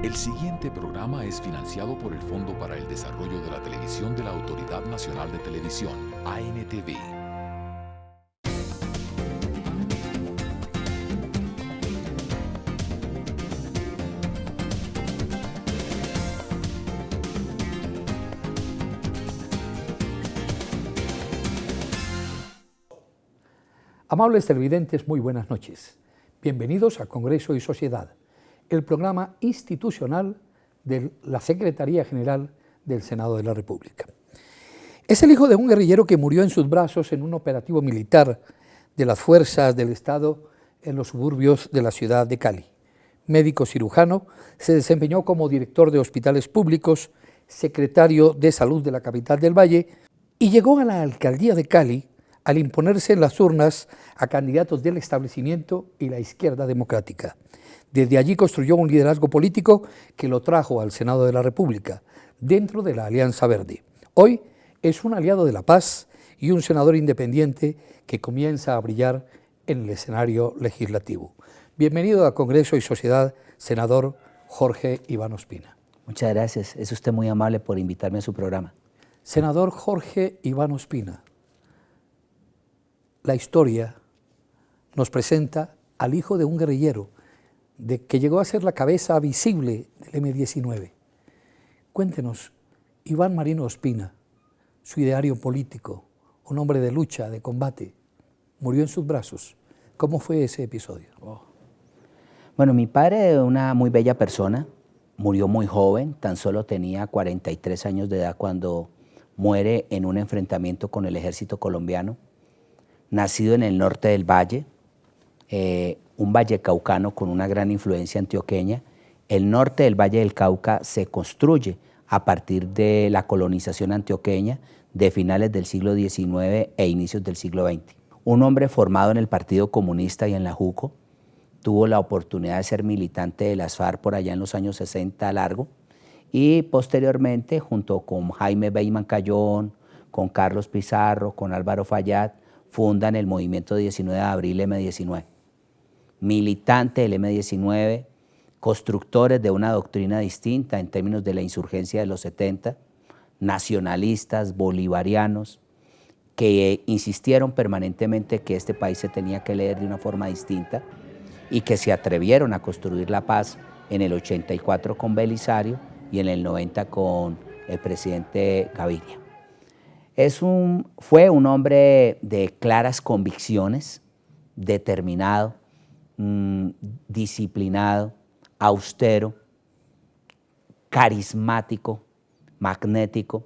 El siguiente programa es financiado por el Fondo para el Desarrollo de la Televisión de la Autoridad Nacional de Televisión, ANTV. Amables televidentes, muy buenas noches. Bienvenidos a Congreso y Sociedad, el programa institucional de la Secretaría General del Senado de la República. Es el hijo de un guerrillero que murió en sus brazos en un operativo militar de las fuerzas del Estado en los suburbios de la ciudad de Cali. Médico cirujano, se desempeñó como director de hospitales públicos, secretario de Salud de la capital del Valle y llegó a la alcaldía de Cali al imponerse en las urnas a candidatos del establecimiento y la izquierda democrática. Desde allí construyó un liderazgo político que lo trajo al Senado de la República, dentro de la Alianza Verde. Hoy es un aliado de la paz y un senador independiente que comienza a brillar en el escenario legislativo. Bienvenido a Congreso y Sociedad, senador Jorge Iván Ospina. Muchas gracias, es usted muy amable por invitarme a su programa. Senador Jorge Iván Ospina, la historia nos presenta al hijo de un guerrillero que llegó a ser la cabeza visible del M-19. Cuéntenos, Iván Marino Ospina, su ideario político, un hombre de lucha, de combate, murió en sus brazos. ¿Cómo fue ese episodio? Bueno, mi padre era una muy bella persona, murió muy joven, tan solo tenía 43 años de edad cuando muere en un enfrentamiento con el ejército colombiano. Nacido en el norte del valle, un vallecaucano con una gran influencia antioqueña. El norte del Valle del Cauca se construye a partir de la colonización antioqueña de finales del siglo XIX e inicios del siglo XX. Un hombre formado en el Partido Comunista y en la JUCO, tuvo la oportunidad de ser militante de las FARC por allá en los años 60 largo y posteriormente junto con Jaime Beyman Cayón, con Carlos Pizarro, con Álvaro Fayad, fundan el movimiento 19 de abril M-19. Militante del M-19, constructores de una doctrina distinta en términos de la insurgencia de los 70, nacionalistas, bolivarianos, que insistieron permanentemente que este país se tenía que leer de una forma distinta y que se atrevieron a construir la paz en el 84 con Belisario y en el 90 con el presidente Gaviria. Fue un hombre de claras convicciones, determinado, disciplinado, austero, carismático, magnético.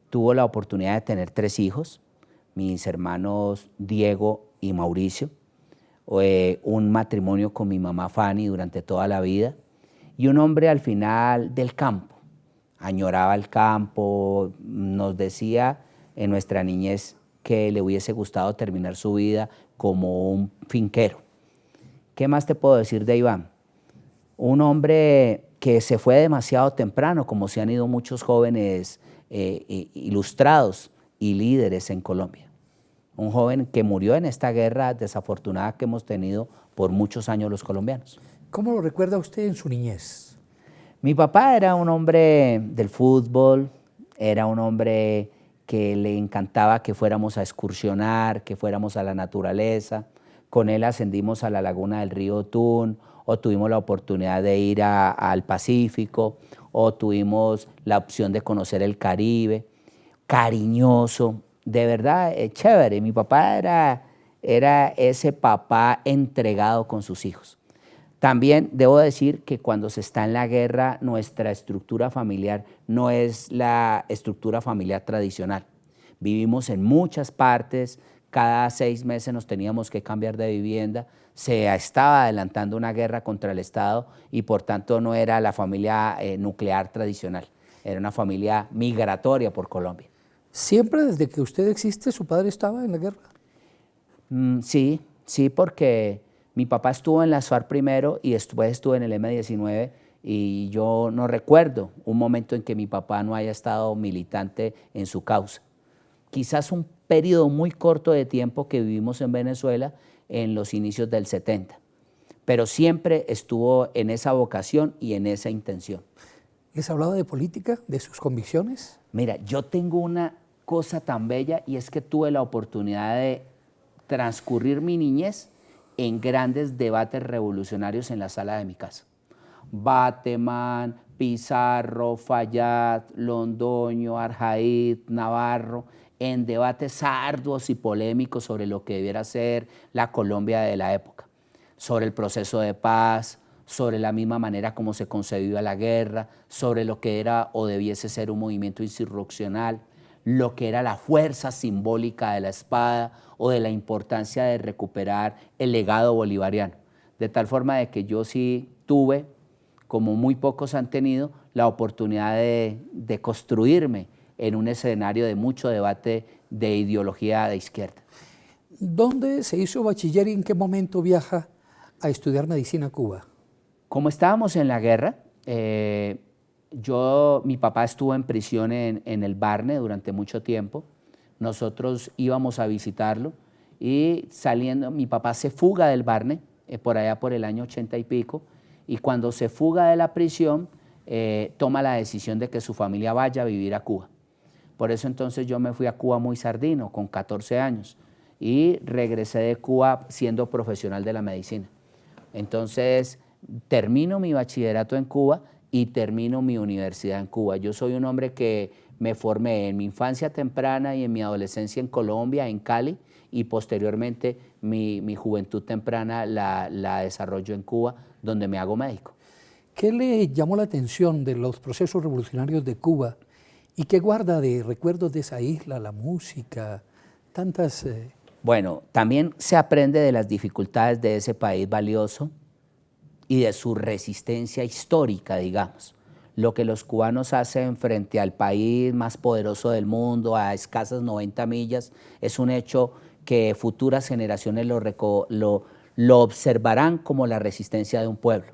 Tuvo la oportunidad de tener 3 hijos, mis hermanos Diego y Mauricio, un matrimonio con mi mamá Fanny durante toda la vida y un hombre al final del campo. Añoraba el campo, nos decía en nuestra niñez que le hubiese gustado terminar su vida como un finquero. ¿Qué más te puedo decir de Iván? Un hombre que se fue demasiado temprano, como se han ido muchos jóvenes ilustrados y líderes en Colombia. Un joven que murió en esta guerra desafortunada que hemos tenido por muchos años los colombianos. ¿Cómo lo recuerda usted en su niñez? Mi papá era un hombre del fútbol, era un hombre que le encantaba que fuéramos a excursionar, que fuéramos a la naturaleza. Con él ascendimos a la laguna del río Tun, o tuvimos la oportunidad de ir al Pacífico, o tuvimos la opción de conocer el Caribe. Cariñoso, de verdad, chévere. Mi papá era ese papá entregado con sus hijos. También debo decir que cuando se está en la guerra, nuestra estructura familiar no es la estructura familiar tradicional. Vivimos en muchas partes, cada 6 meses nos teníamos que cambiar de vivienda, se estaba adelantando una guerra contra el Estado y por tanto no era la familia nuclear tradicional, era una familia migratoria por Colombia. ¿Siempre desde que usted existe su padre estaba en la guerra? Sí, porque mi papá estuvo en las FARC primero y después estuvo en el M-19 y yo no recuerdo un momento en que mi papá no haya estado militante en su causa. Quizás un periodo muy corto de tiempo que vivimos en Venezuela en los inicios del 70. pero siempre estuvo en esa vocación y en esa intención. ¿Les hablaba de política, de sus convicciones? Mira, yo tengo una cosa tan bella y es que tuve la oportunidad de transcurrir mi niñez en grandes debates revolucionarios en la sala de mi casa. Bateman, Pizarro, Fayad, Londoño, Arjaid, Navarro, en debates arduos y polémicos sobre lo que debiera ser la Colombia de la época, sobre el proceso de paz, sobre la misma manera como se concebía la guerra, sobre lo que era o debiese ser un movimiento insurreccional, lo que era la fuerza simbólica de la espada o de la importancia de recuperar el legado bolivariano. De tal forma de que yo sí tuve, como muy pocos han tenido, la oportunidad de construirme en un escenario de mucho debate de ideología de izquierda. ¿Dónde se hizo bachiller y en qué momento viaja a estudiar medicina a Cuba? Como estábamos en la guerra, mi papá estuvo en prisión en el Barne durante mucho tiempo. Nosotros íbamos a visitarlo y saliendo, mi papá se fuga del Barne, por allá por el año 80 y pico, y cuando se fuga de la prisión, toma la decisión de que su familia vaya a vivir a Cuba. Por eso entonces yo me fui a Cuba muy sardino, con 14 años, y regresé de Cuba siendo profesional de la medicina. Entonces, termino mi bachillerato en Cuba y termino mi universidad en Cuba. Yo soy un hombre que me formé en mi infancia temprana y en mi adolescencia en Colombia, en Cali, y posteriormente mi juventud temprana la desarrollo en Cuba, donde me hago médico. ¿Qué le llamó la atención de los procesos revolucionarios de Cuba y qué guarda de recuerdos de esa isla, la música, tantas... Bueno, también se aprende de las dificultades de ese país valioso y de su resistencia histórica, digamos. Lo que los cubanos hacen frente al país más poderoso del mundo, a escasas 90 millas, es un hecho que futuras generaciones lo observarán como la resistencia de un pueblo,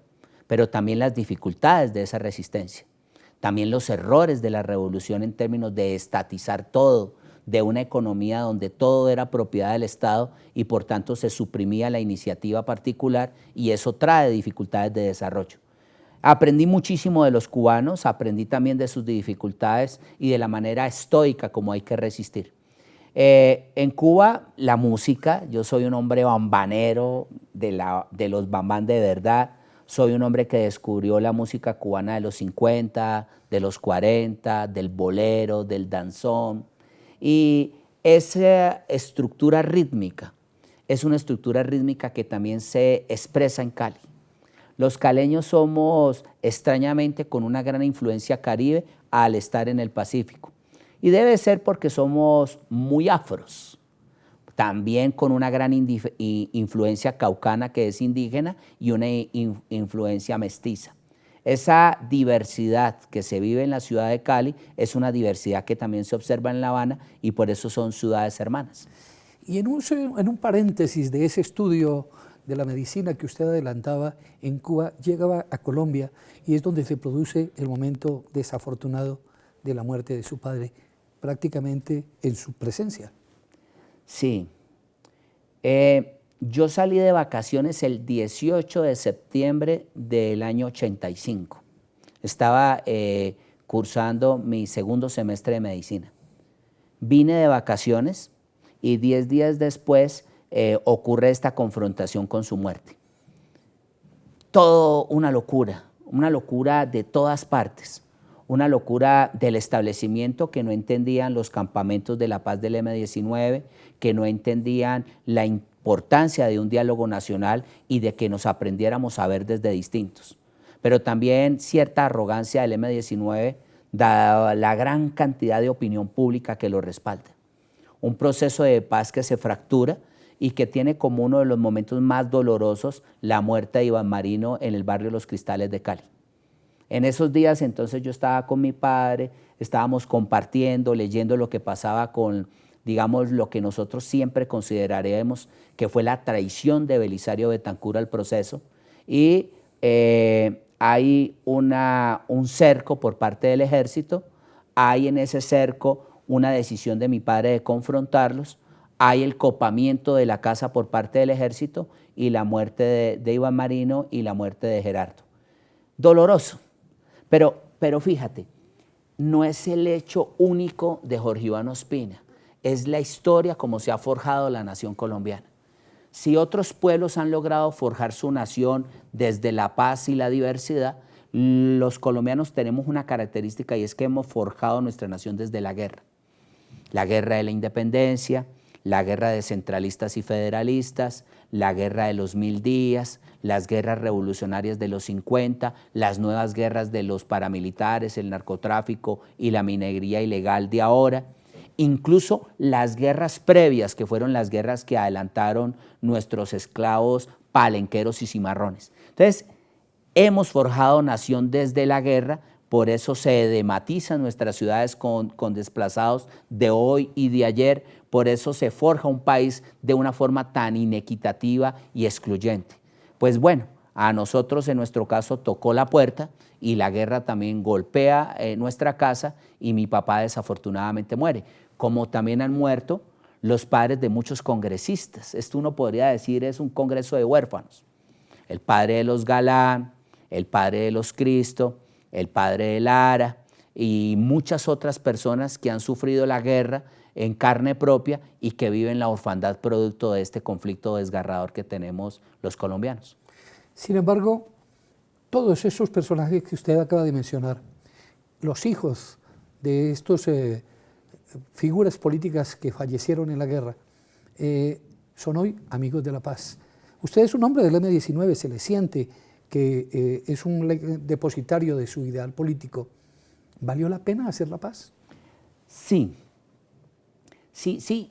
pero también las dificultades de esa resistencia, también los errores de la revolución en términos de estatizar todo, de una economía donde todo era propiedad del Estado y por tanto se suprimía la iniciativa particular y eso trae dificultades de desarrollo. Aprendí muchísimo de los cubanos, aprendí también de sus dificultades y de la manera estoica como hay que resistir. En Cuba, la música, yo soy un hombre bambanero de los bambán de verdad, soy un hombre que descubrió la música cubana de los 50, de los 40, del bolero, del danzón, y esa estructura rítmica es una estructura rítmica que también se expresa en Cali. Los caleños somos extrañamente con una gran influencia caribe al estar en el Pacífico. Y debe ser porque somos muy afros, también con una gran influencia caucana que es indígena y una influencia mestiza. Esa diversidad que se vive en la ciudad de Cali es una diversidad que también se observa en La Habana y por eso son ciudades hermanas. Y en un paréntesis de ese estudio de la medicina que usted adelantaba, en Cuba llegaba a Colombia y es donde se produce el momento desafortunado de la muerte de su padre, prácticamente en su presencia. Sí. Yo salí de vacaciones el 18 de septiembre del año 85. Estaba cursando mi segundo semestre de medicina. Vine de vacaciones y 10 días después ocurre esta confrontación con su muerte. Todo una locura de todas partes. Una locura del establecimiento que no entendían los campamentos de la paz del M-19, que no entendían la importancia de un diálogo nacional y de que nos aprendiéramos a ver desde distintos. Pero también cierta arrogancia del M-19, dada la gran cantidad de opinión pública que lo respalda. Un proceso de paz que se fractura y que tiene como uno de los momentos más dolorosos la muerte de Iván Marino en el barrio Los Cristales de Cali. En esos días entonces yo estaba con mi padre, estábamos compartiendo, leyendo lo que pasaba con, digamos, lo que nosotros siempre consideraremos que fue la traición de Belisario Betancur al proceso, y hay un cerco por parte del ejército, hay en ese cerco una decisión de mi padre de confrontarlos, hay el copamiento de la casa por parte del ejército y la muerte de Iván Marino y la muerte de Gerardo. Doloroso, pero fíjate, no es el hecho único de Jorge Iván Ospina, es la historia como se ha forjado la nación colombiana. Si otros pueblos han logrado forjar su nación desde la paz y la diversidad, los colombianos tenemos una característica y es que hemos forjado nuestra nación desde la guerra. La guerra de la independencia, la guerra de centralistas y federalistas, la guerra de los 1000 días, las guerras revolucionarias de los 50, las nuevas guerras de los paramilitares, el narcotráfico y la minería ilegal de ahora, incluso las guerras previas, que fueron las guerras que adelantaron nuestros esclavos palenqueros y cimarrones. Entonces, hemos forjado nación desde la guerra, por eso se dematizan nuestras ciudades con desplazados de hoy y de ayer, por eso se forja un país de una forma tan inequitativa y excluyente. Pues bueno, a nosotros en nuestro caso tocó la puerta y la guerra también golpea nuestra casa y mi papá desafortunadamente muere, como también han muerto los padres de muchos congresistas. Esto uno podría decir es un congreso de huérfanos. El padre de los Galán, el padre de los Cristo, el padre de Lara y muchas otras personas que han sufrido la guerra en carne propia y que viven la orfandad producto de este conflicto desgarrador que tenemos los colombianos. Sin embargo, todos esos personajes que usted acaba de mencionar, los hijos de estos figuras políticas que fallecieron en la guerra, son hoy amigos de la paz. Usted es un hombre del M-19, se le siente que es un depositario de su ideal político. ¿Valió la pena hacer la paz? Sí,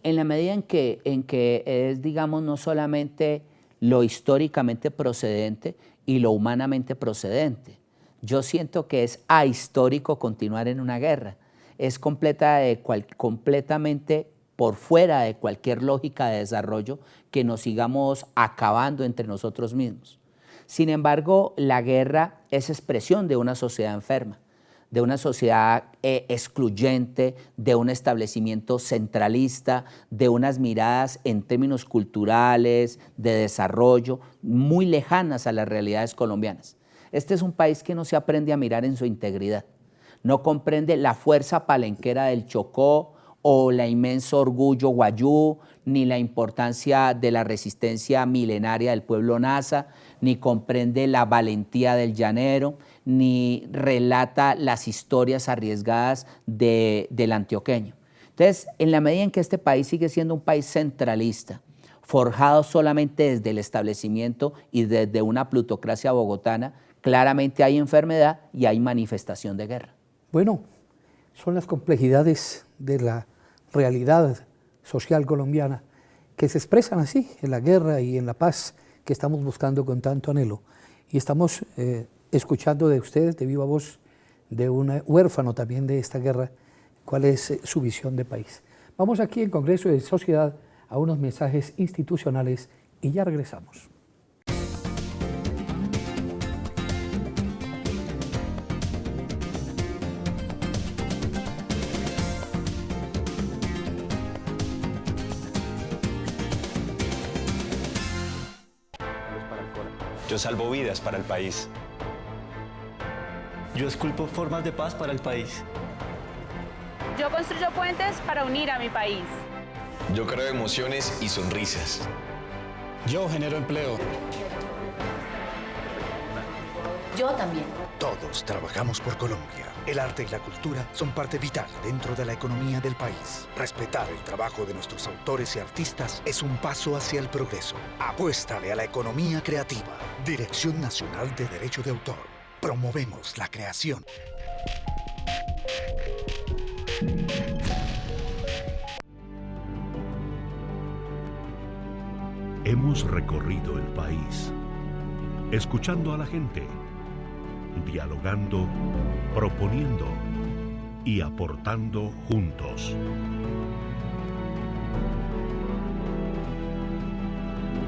en la medida en que es, digamos, no solamente lo históricamente procedente y lo humanamente procedente. Yo siento que es ahistórico continuar en una guerra. Es completamente por fuera de cualquier lógica de desarrollo que nos sigamos acabando entre nosotros mismos. Sin embargo, la guerra es expresión de una sociedad enferma, de una sociedad excluyente, de un establecimiento centralista, de unas miradas en términos culturales, de desarrollo, muy lejanas a las realidades colombianas. Este es un país que no se aprende a mirar en su integridad, no comprende la fuerza palenquera del Chocó o el inmenso orgullo guayú, ni la importancia de la resistencia milenaria del pueblo nasa, ni comprende la valentía del llanero, ni relata las historias arriesgadas del antioqueño. Entonces, en la medida en que este país sigue siendo un país centralista, forjado solamente desde el establecimiento y desde una plutocracia bogotana, claramente hay enfermedad y hay manifestación de guerra. Bueno, son las complejidades de la realidad social colombiana que se expresan así en la guerra y en la paz que estamos buscando con tanto anhelo. Y estamos escuchando de ustedes, de viva voz, de un huérfano también de esta guerra, cuál es su visión de país. Vamos aquí en Congreso de Sociedad a unos mensajes institucionales y ya regresamos. Yo salvo vidas para el país. Yo esculpo formas de paz para el país. Yo construyo puentes para unir a mi país. Yo creo emociones y sonrisas. Yo genero empleo. Yo también. Todos trabajamos por Colombia. El arte y la cultura son parte vital dentro de la economía del país. Respetar el trabajo de nuestros autores y artistas es un paso hacia el progreso. Apuéstale a la economía creativa. Dirección Nacional de Derecho de Autor. Promovemos la creación. Hemos recorrido el país, escuchando a la gente, dialogando, proponiendo y aportando juntos.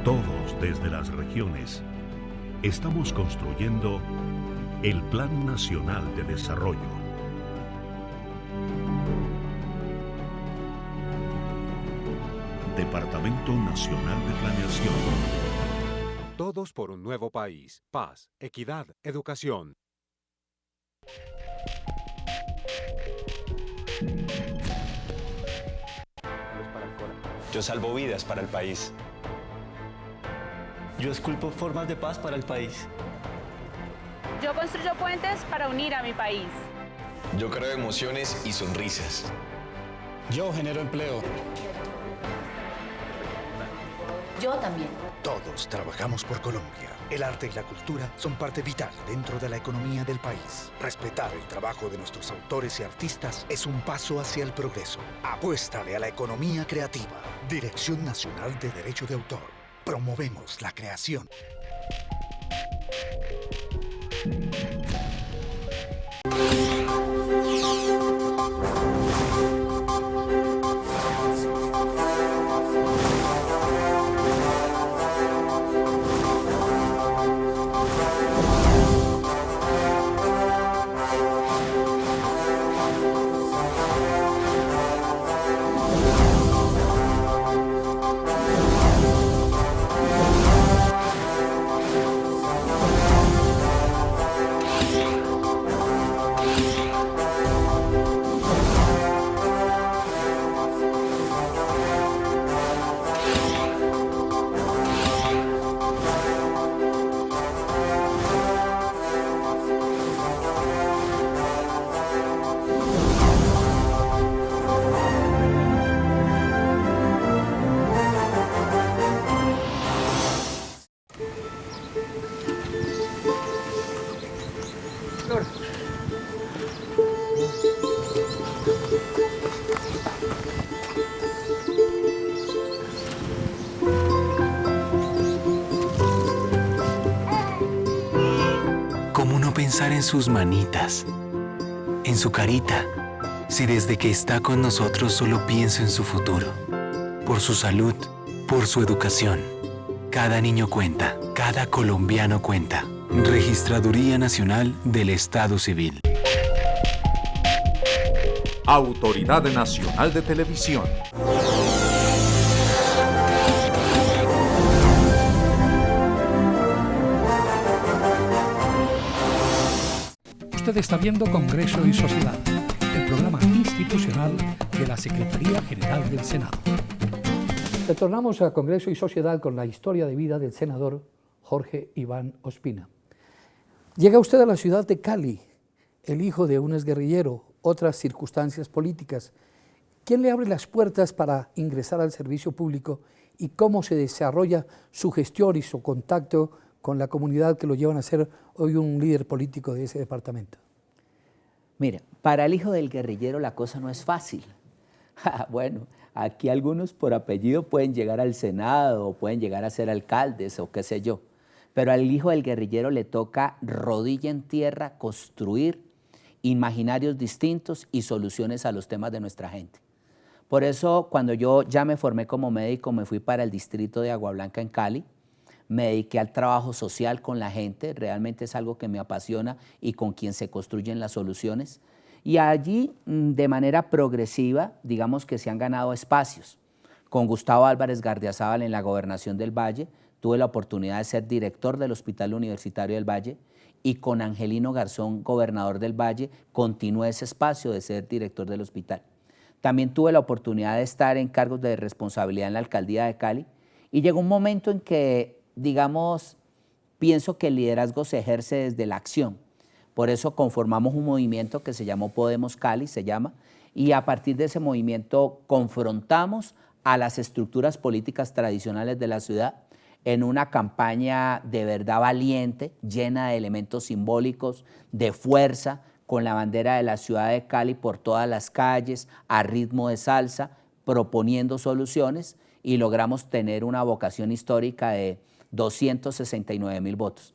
Todos desde las regiones estamos construyendo el Plan Nacional de Desarrollo. Departamento Nacional de Planeación. Todos por un nuevo país. Paz, equidad, educación. Yo salvo vidas para el país. Yo esculpo formas de paz para el país. Yo construyo puentes para unir a mi país. Yo creo emociones y sonrisas. Yo genero empleo. Yo también. Todos trabajamos por Colombia. El arte y la cultura son parte vital dentro de la economía del país. Respetar el trabajo de nuestros autores y artistas es un paso hacia el progreso. Apuéstale a la economía creativa. Dirección Nacional de Derecho de Autor. Promovemos la creación. ¿Cómo no pensar en sus manitas, en su carita, si desde que está con nosotros solo pienso en su futuro? Por su salud, por su educación. Cada niño cuenta, cada colombiano cuenta. Registraduría Nacional del Estado Civil. Autoridad Nacional de Televisión. Usted está viendo Congreso y Sociedad, el programa institucional de la Secretaría General del Senado. Retornamos a Congreso y Sociedad con la historia de vida del senador Jorge Iván Ospina. Llega usted a la ciudad de Cali, el hijo de un exguerrillero, otras circunstancias políticas. ¿Quién le abre las puertas para ingresar al servicio público y cómo se desarrolla su gestión y su contacto con la comunidad que lo llevan a ser hoy un líder político de ese departamento? Mira, para el hijo del guerrillero la cosa no es fácil. Bueno, aquí algunos por apellido pueden llegar al Senado o pueden llegar a ser alcaldes o qué sé yo, pero al hijo del guerrillero le toca rodilla en tierra construir imaginarios distintos y soluciones a los temas de nuestra gente. Por eso, cuando yo ya me formé como médico, me fui para el distrito de Agua Blanca en Cali, me dediqué al trabajo social con la gente, realmente es algo que me apasiona y con quien se construyen las soluciones. Y allí, de manera progresiva, digamos que se han ganado espacios. Con Gustavo Álvarez Gardiazabal en la Gobernación del Valle, tuve la oportunidad de ser director del Hospital Universitario del Valle, y con Angelino Garzón, gobernador del Valle, continué ese espacio de ser director del hospital. También tuve la oportunidad de estar en cargos de responsabilidad en la alcaldía de Cali, y llegó un momento en que, digamos, pienso que el liderazgo se ejerce desde la acción. Por eso conformamos un movimiento que se llamó Podemos Cali, y a partir de ese movimiento confrontamos a las estructuras políticas tradicionales de la ciudad en una campaña de verdad valiente, llena de elementos simbólicos, de fuerza, con la bandera de la ciudad de Cali por todas las calles, a ritmo de salsa, proponiendo soluciones, y logramos tener una vocación histórica de 269.000 votos.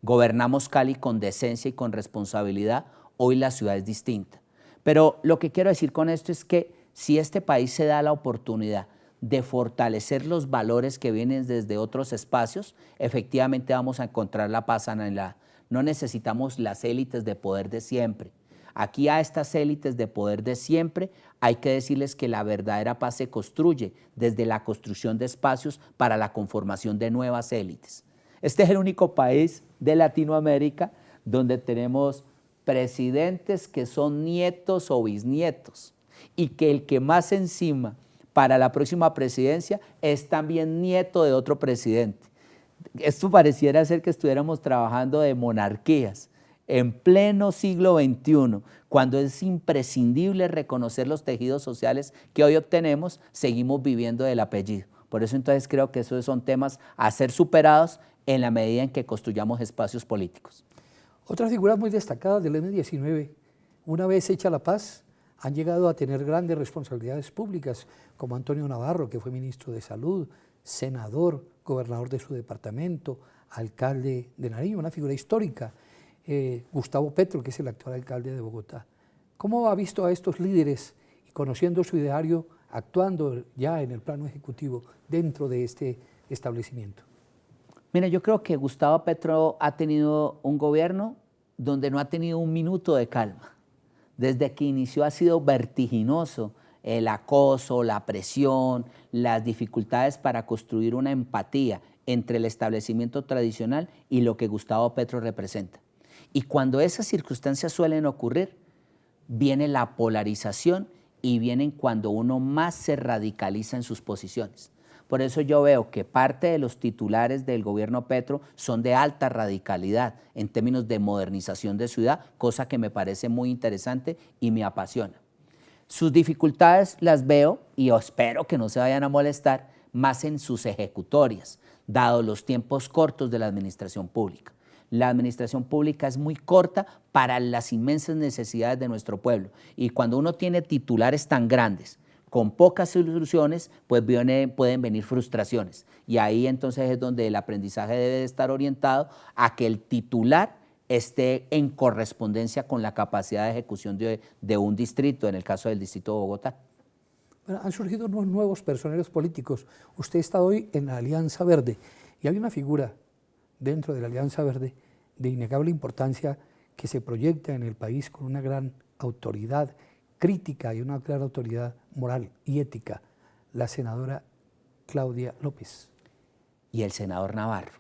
Gobernamos Cali con decencia y con responsabilidad. Hoy la ciudad es distinta. Pero lo que quiero decir con esto es que si este país se da la oportunidad de fortalecer los valores que vienen desde otros espacios, efectivamente vamos a encontrar la paz en la. No necesitamos las élites de poder de siempre. Aquí a estas élites de poder de siempre hay que decirles que la verdadera paz se construye desde la construcción de espacios para la conformación de nuevas élites. Este es el único país de Latinoamérica donde tenemos presidentes que son nietos o bisnietos y que el que más encima para la próxima presidencia es también nieto de otro presidente. Esto pareciera ser que estuviéramos trabajando de monarquías en pleno siglo XXI, cuando es imprescindible reconocer los tejidos sociales que hoy obtenemos, seguimos viviendo del apellido. Por eso entonces creo que esos son temas a ser superados en la medida en que construyamos espacios políticos. Otras figuras muy destacadas del M-19, una vez hecha la paz, han llegado a tener grandes responsabilidades públicas, como Antonio Navarro, que fue ministro de Salud, senador, gobernador de su departamento, alcalde de Nariño, una figura histórica, Gustavo Petro, que es el actual alcalde de Bogotá. ¿Cómo ha visto a estos líderes y conociendo su ideario, actuando ya en el plano ejecutivo dentro de este establecimiento? Mira, yo creo que Gustavo Petro ha tenido un gobierno donde no ha tenido un minuto de calma. Desde que inició ha sido vertiginoso el acoso, la presión, las dificultades para construir una empatía entre el establecimiento tradicional y lo que Gustavo Petro representa. Y cuando esas circunstancias suelen ocurrir, viene la polarización y vienen cuando uno más se radicaliza en sus posiciones. Por eso yo veo que parte de los titulares del gobierno Petro son de alta radicalidad en términos de modernización de ciudad, cosa que me parece muy interesante y me apasiona. Sus dificultades las veo y espero que no se vayan a molestar más en sus ejecutorias, dado los tiempos cortos de la administración pública. La administración pública es muy corta para las inmensas necesidades de nuestro pueblo y cuando uno tiene titulares tan grandes, con pocas soluciones, pues pueden venir frustraciones y ahí entonces es donde el aprendizaje debe de estar orientado a que el titular esté en correspondencia con la capacidad de ejecución de un distrito, en el caso del distrito de Bogotá. Bueno, han surgido unos nuevos personeros políticos. Usted está hoy en la Alianza Verde y hay una figura dentro de la Alianza Verde de innegable importancia que se proyecta en el país con una gran autoridad crítica y una gran autoridad moral y ética, la senadora Claudia López. Y el senador Navarro.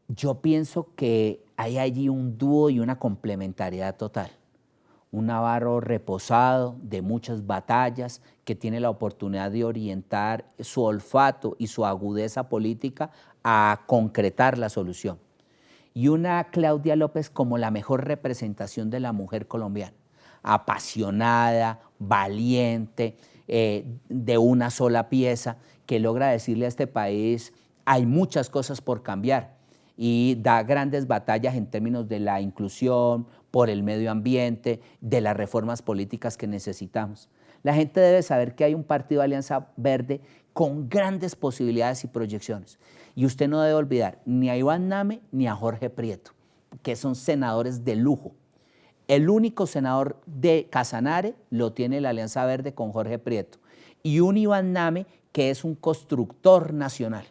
Yo pienso que hay allí un dúo y una complementariedad total. Un Navarro reposado de muchas batallas, que tiene la oportunidad de orientar su olfato y su agudeza política a concretar la solución. Y una Claudia López como la mejor representación de la mujer colombiana, apasionada, valiente, de una sola pieza, que logra decirle a este país, hay muchas cosas por cambiar, y da grandes batallas en términos de la inclusión, por el medio ambiente, de las reformas políticas que necesitamos. La gente debe saber que hay un partido de Alianza Verde con grandes posibilidades y proyecciones. Y usted no debe olvidar ni a Iván Name ni a Jorge Prieto, que son senadores de lujo. El único senador de Casanare lo tiene la Alianza Verde con Jorge Prieto. Y un Iván Name que es un constructor nacional.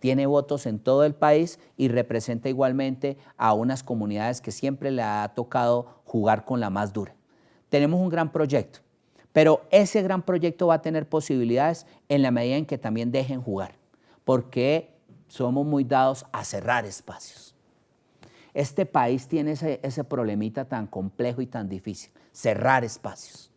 Tiene votos en todo el país y representa igualmente a unas comunidades que siempre le ha tocado jugar con la más dura. Tenemos un gran proyecto, pero ese gran proyecto va a tener posibilidades en la medida en que también dejen jugar, porque somos muy dados a cerrar espacios. Este país tiene ese problemita tan complejo y tan difícil, cerrar espacios.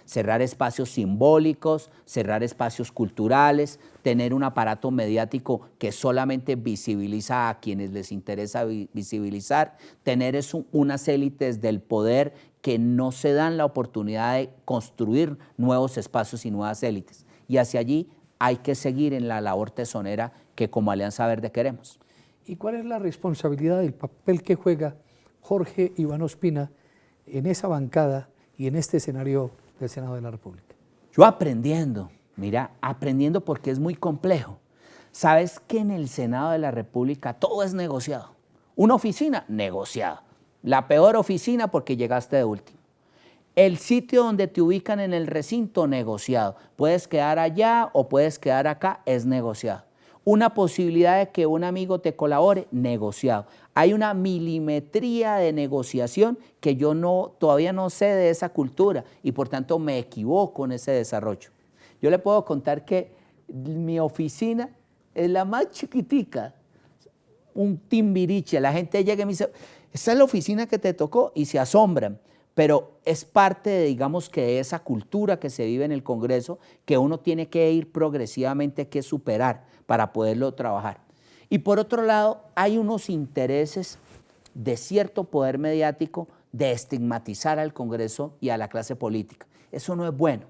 Cerrar espacios simbólicos, cerrar espacios culturales, tener un aparato mediático que solamente visibiliza a quienes les interesa visibilizar, tener unas élites del poder que no se dan la oportunidad de construir nuevos espacios y nuevas élites. Y hacia allí hay que seguir en la labor tesonera que como Alianza Verde queremos. ¿Y cuál es la responsabilidad del papel que juega Jorge Iván Ospina en esa bancada y en este escenario del Senado de la República? Yo aprendiendo porque es muy complejo. Sabes que en el Senado de la República todo es negociado. Una oficina, negociado. La peor oficina porque llegaste de último. El sitio donde te ubican en el recinto, negociado. Puedes quedar allá o puedes quedar acá, es negociado. Una posibilidad de que un amigo te colabore, negociado. Hay una milimetría de negociación que yo todavía no sé de esa cultura y por tanto me equivoco en ese desarrollo. Yo le puedo contar que mi oficina es la más chiquitica, un timbiriche. La gente llega y me dice, esta es la oficina que te tocó, y se asombran. Pero es parte de, digamos, que de esa cultura que se vive en el Congreso, que uno tiene que ir progresivamente que superar para poderlo trabajar. Y por otro lado, hay unos intereses de cierto poder mediático de estigmatizar al Congreso y a la clase política. Eso no es bueno,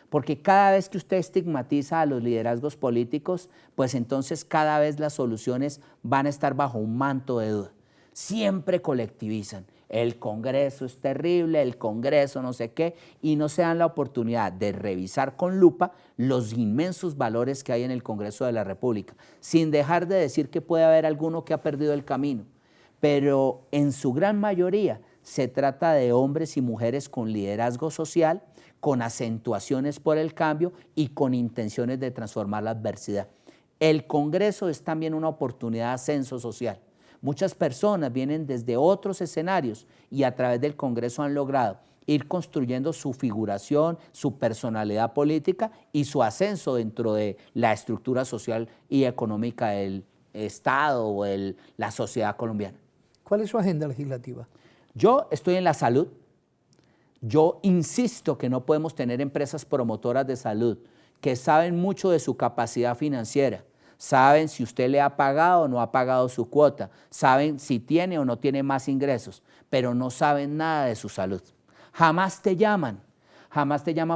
porque cada vez que usted estigmatiza a los liderazgos políticos, pues entonces cada vez las soluciones van a estar bajo un manto de duda. Siempre colectivizan. El Congreso es terrible, el Congreso no sé qué, y no se dan la oportunidad de revisar con lupa los inmensos valores que hay en el Congreso de la República, sin dejar de decir que puede haber alguno que ha perdido el camino, pero en su gran mayoría se trata de hombres y mujeres con liderazgo social, con acentuaciones por el cambio y con intenciones de transformar la adversidad. El Congreso es también una oportunidad de ascenso social. Muchas personas vienen desde otros escenarios y a través del Congreso han logrado ir construyendo su figuración, su personalidad política y su ascenso dentro de la estructura social y económica del Estado o la sociedad colombiana. ¿Cuál es su agenda legislativa? Yo estoy en la salud. Yo insisto que no podemos tener empresas promotoras de salud que saben mucho de su capacidad financiera, saben si usted le ha pagado o no ha pagado su cuota, saben si tiene o no tiene más ingresos, pero no saben nada de su salud. Jamás te llaman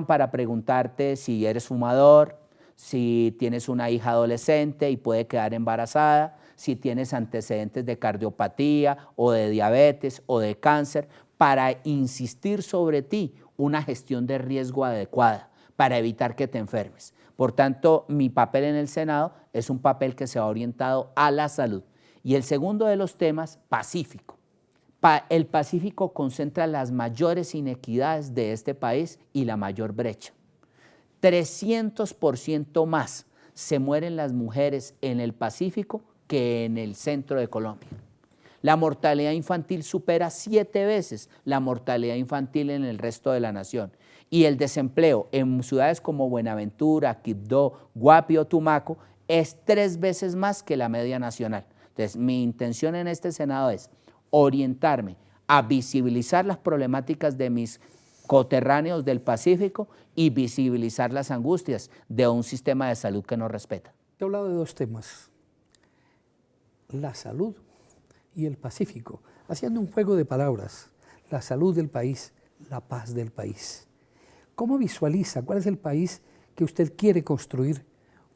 para preguntarte si eres fumador, si tienes una hija adolescente y puede quedar embarazada, si tienes antecedentes de cardiopatía o de diabetes o de cáncer, para insistir sobre ti una gestión de riesgo adecuada, para evitar que te enfermes. Por tanto, mi papel en el Senado es un papel que se ha orientado a la salud. Y el segundo de los temas, Pacífico. El Pacífico concentra las mayores inequidades de este país y la mayor brecha. 300% más se mueren las mujeres en el Pacífico que en el centro de Colombia. La mortalidad infantil supera 7 veces la mortalidad infantil en el resto de la nación. Y el desempleo en ciudades como Buenaventura, Quibdó, Guapio, Tumaco es 3 veces más que la media nacional. Entonces, mi intención en este Senado es orientarme a visibilizar las problemáticas de mis coterráneos del Pacífico y visibilizar las angustias de un sistema de salud que no respeta. He hablado de 2 temas, la salud y el Pacífico, haciendo un juego de palabras, la salud del país, la paz del país. ¿Cómo visualiza cuál es el país que usted quiere construir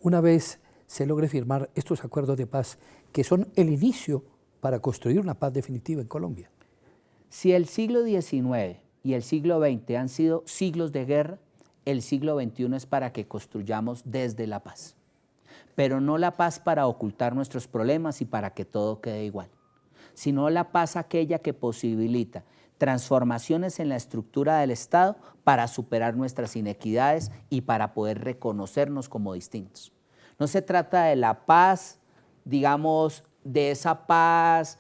una vez se logre firmar estos acuerdos de paz que son el inicio para construir una paz definitiva en Colombia? Si el siglo XIX y el siglo XX han sido siglos de guerra, el siglo XXI es para que construyamos desde la paz. Pero no la paz para ocultar nuestros problemas y para que todo quede igual, sino la paz aquella que posibilita transformaciones en la estructura del Estado para superar nuestras inequidades y para poder reconocernos como distintos. No se trata de la paz, digamos, de esa paz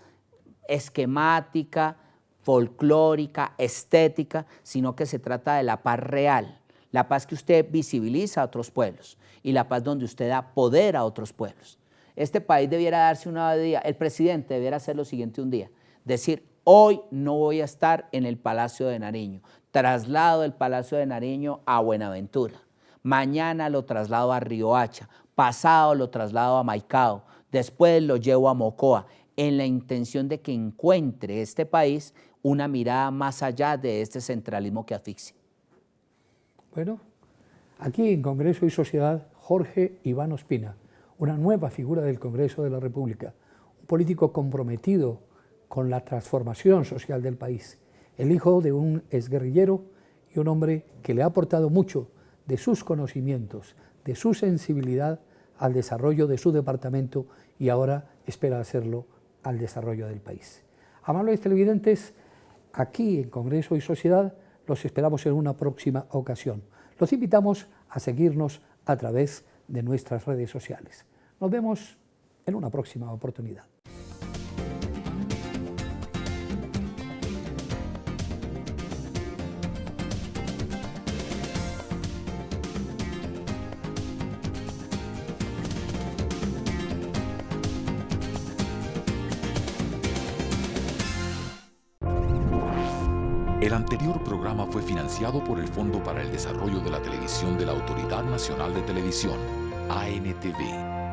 esquemática, folclórica, estética, sino que se trata de la paz real, la paz que usted visibiliza a otros pueblos y la paz donde usted da poder a otros pueblos. Este país debiera darse una día, el presidente debiera hacer lo siguiente un día, decir: hoy no voy a estar en el Palacio de Nariño, traslado el Palacio de Nariño a Buenaventura, mañana lo traslado a Riohacha, pasado lo traslado a Maicao, después lo llevo a Mocoa, en la intención de que encuentre este país una mirada más allá de este centralismo que asfixia. Bueno, aquí en Congreso y Sociedad, Jorge Iván Ospina, una nueva figura del Congreso de la República, un político comprometido con la transformación social del país, el hijo de un exguerrillero y un hombre que le ha aportado mucho de sus conocimientos, de su sensibilidad al desarrollo de su departamento y ahora espera hacerlo al desarrollo del país. Amables televidentes, aquí en Congreso y Sociedad los esperamos en una próxima ocasión. Los invitamos a seguirnos a través de nuestras redes sociales. Nos vemos en una próxima oportunidad. El anterior programa fue financiado por el Fondo para el Desarrollo de la Televisión de la Autoridad Nacional de Televisión, ANTV.